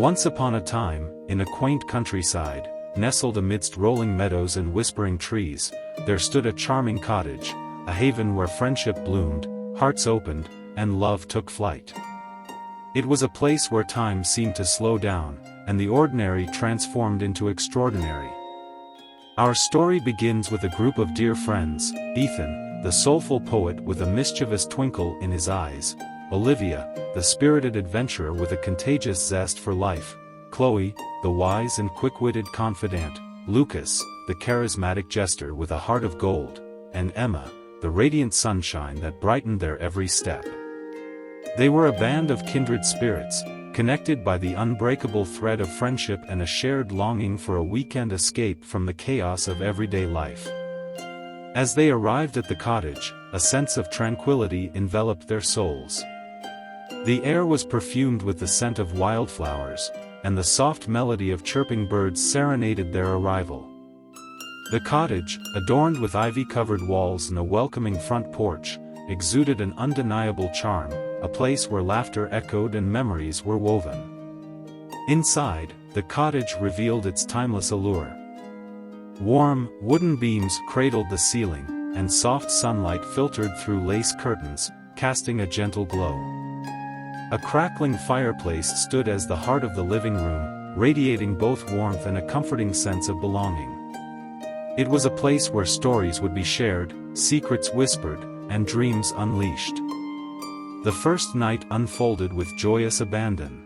Once upon a time, in a quaint countryside, nestled amidst rolling meadows and whispering trees, there stood a charming cottage, a haven where friendship bloomed, hearts opened, and love took flight. It was a place where time seemed to slow down, and the ordinary transformed into extraordinary. Our story begins with a group of dear friends: Ethan, the soulful poet with a mischievous twinkle in his eyes; Olivia, the spirited adventurer with a contagious zest for life; Chloe, the wise and quick-witted confidant; Lucas, the charismatic jester with a heart of gold; and Emma, the radiant sunshine that brightened their every step. They were a band of kindred spirits, connected by the unbreakable thread of friendship and a shared longing for a weekend escape from the chaos of everyday life. As they arrived at the cottage, a sense of tranquility enveloped their souls. The air was perfumed with the scent of wildflowers, and the soft melody of chirping birds serenaded their arrival. The cottage, adorned with ivy-covered walls and a welcoming front porch, exuded an undeniable charm, a place where laughter echoed and memories were woven. Inside, the cottage revealed its timeless allure. Warm, wooden beams cradled the ceiling, and soft sunlight filtered through lace curtains, casting a gentle glow. A crackling fireplace stood as the heart of the living room, radiating both warmth and a comforting sense of belonging. It was a place where stories would be shared, secrets whispered, and dreams unleashed. The first night unfolded with joyous abandon.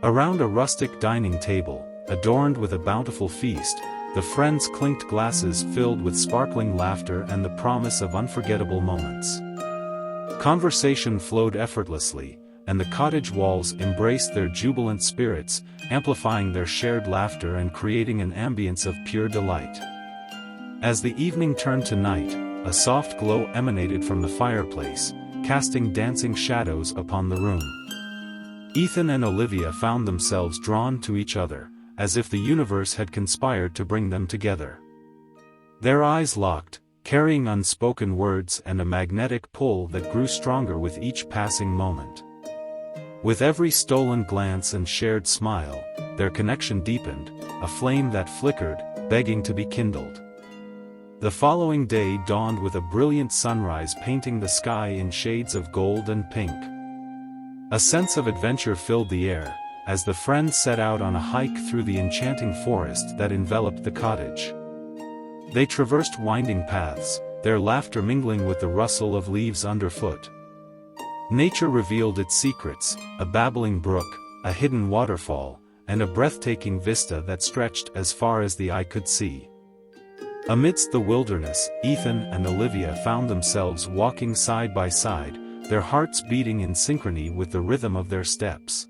Around a rustic dining table, adorned with a bountiful feast, the friends clinked glasses filled with sparkling laughter and the promise of unforgettable moments. Conversation flowed effortlessly, and the cottage walls embraced their jubilant spirits, amplifying their shared laughter and creating an ambience of pure delight. As the evening turned to night, a soft glow emanated from the fireplace, casting dancing shadows upon the room. Ethan and Olivia found themselves drawn to each other, as if the universe had conspired to bring them together. Their eyes locked, carrying unspoken words and a magnetic pull that grew stronger with each passing moment. With every stolen glance and shared smile, their connection deepened, a flame that flickered, begging to be kindled. The following day dawned with a brilliant sunrise painting the sky in shades of gold and pink. A sense of adventure filled the air, as the friends set out on a hike through the enchanting forest that enveloped the cottage. They traversed winding paths, their laughter mingling with the rustle of leaves underfoot. Nature revealed its secrets: a babbling brook, a hidden waterfall, and a breathtaking vista that stretched as far as the eye could see. Amidst the wilderness, Ethan and Olivia found themselves walking side by side, their hearts beating in synchrony with the rhythm of their steps.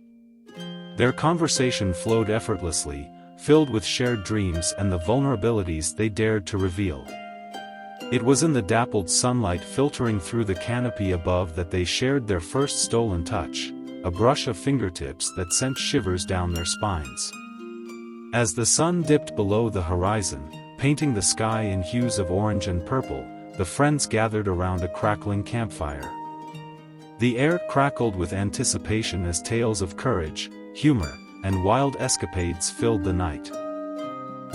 Their conversation flowed effortlessly, filled with shared dreams and the vulnerabilities they dared to reveal. It was in the dappled sunlight filtering through the canopy above that they shared their first stolen touch, a brush of fingertips that sent shivers down their spines. As the sun dipped below the horizon, painting the sky in hues of orange and purple, the friends gathered around a crackling campfire. The air crackled with anticipation as tales of courage, humor, and wild escapades filled the night.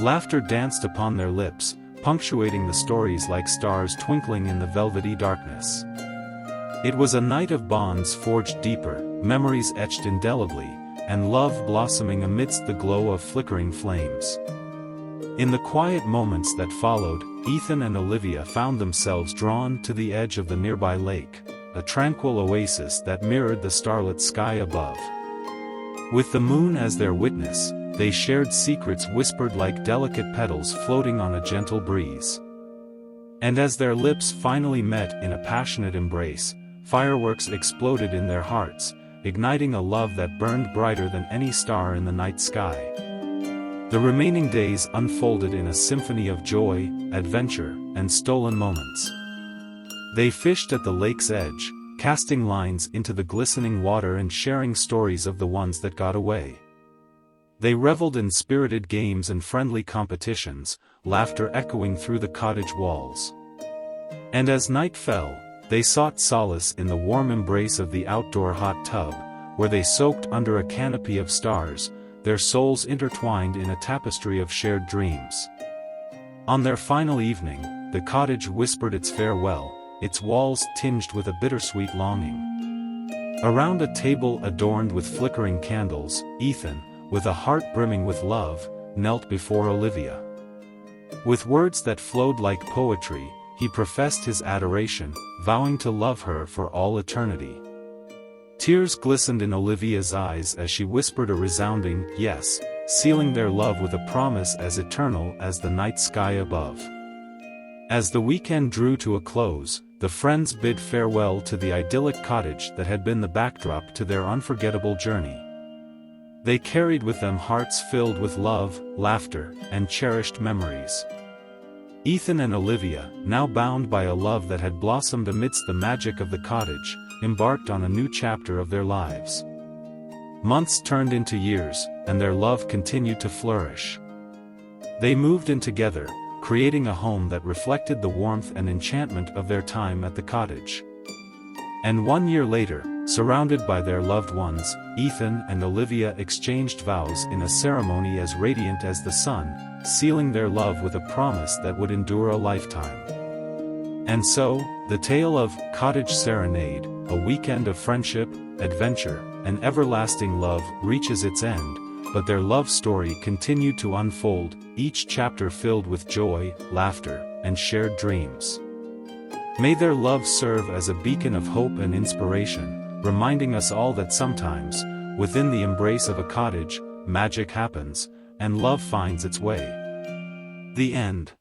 Laughter danced upon their lips, punctuating the stories like stars twinkling in the velvety darkness. It was a night of bonds forged deeper, memories etched indelibly, and love blossoming amidst the glow of flickering flames. In the quiet moments that followed, Ethan and Olivia found themselves drawn to the edge of the nearby lake, a tranquil oasis that mirrored the starlit sky above. With the moon as their witness, they shared secrets whispered like delicate petals floating on a gentle breeze. And as their lips finally met in a passionate embrace, fireworks exploded in their hearts, igniting a love that burned brighter than any star in the night sky. The remaining days unfolded in a symphony of joy, adventure, and stolen moments. They fished at the lake's edge, casting lines into the glistening water and sharing stories of the ones that got away. They reveled in spirited games and friendly competitions, laughter echoing through the cottage walls. And as night fell, they sought solace in the warm embrace of the outdoor hot tub, where they soaked under a canopy of stars, their souls intertwined in a tapestry of shared dreams. On their final evening, the cottage whispered its farewell, its walls tinged with a bittersweet longing. Around a table adorned with flickering candles, Ethan, with a heart brimming with love, knelt before Olivia. With words that flowed like poetry, he professed his adoration, vowing to love her for all eternity. Tears glistened in Olivia's eyes as she whispered a resounding yes, sealing their love with a promise as eternal as the night sky above. As the weekend drew to a close, the friends bid farewell to the idyllic cottage that had been the backdrop to their unforgettable journey. They carried with them hearts filled with love, laughter, and cherished memories. Ethan and Olivia, now bound by a love that had blossomed amidst the magic of the cottage, embarked on a new chapter of their lives. Months turned into years, and their love continued to flourish. They moved in together, creating a home that reflected the warmth and enchantment of their time at the cottage. And 1 year later, surrounded by their loved ones, Ethan and Olivia exchanged vows in a ceremony as radiant as the sun, sealing their love with a promise that would endure a lifetime. And so, the tale of Cottage Serenade, a weekend of friendship, adventure, and everlasting love reaches its end, but their love story continued to unfold, each chapter filled with joy, laughter, and shared dreams. May their love serve as a beacon of hope and inspiration, reminding us all that sometimes, within the embrace of a cottage, magic happens, and love finds its way. The end.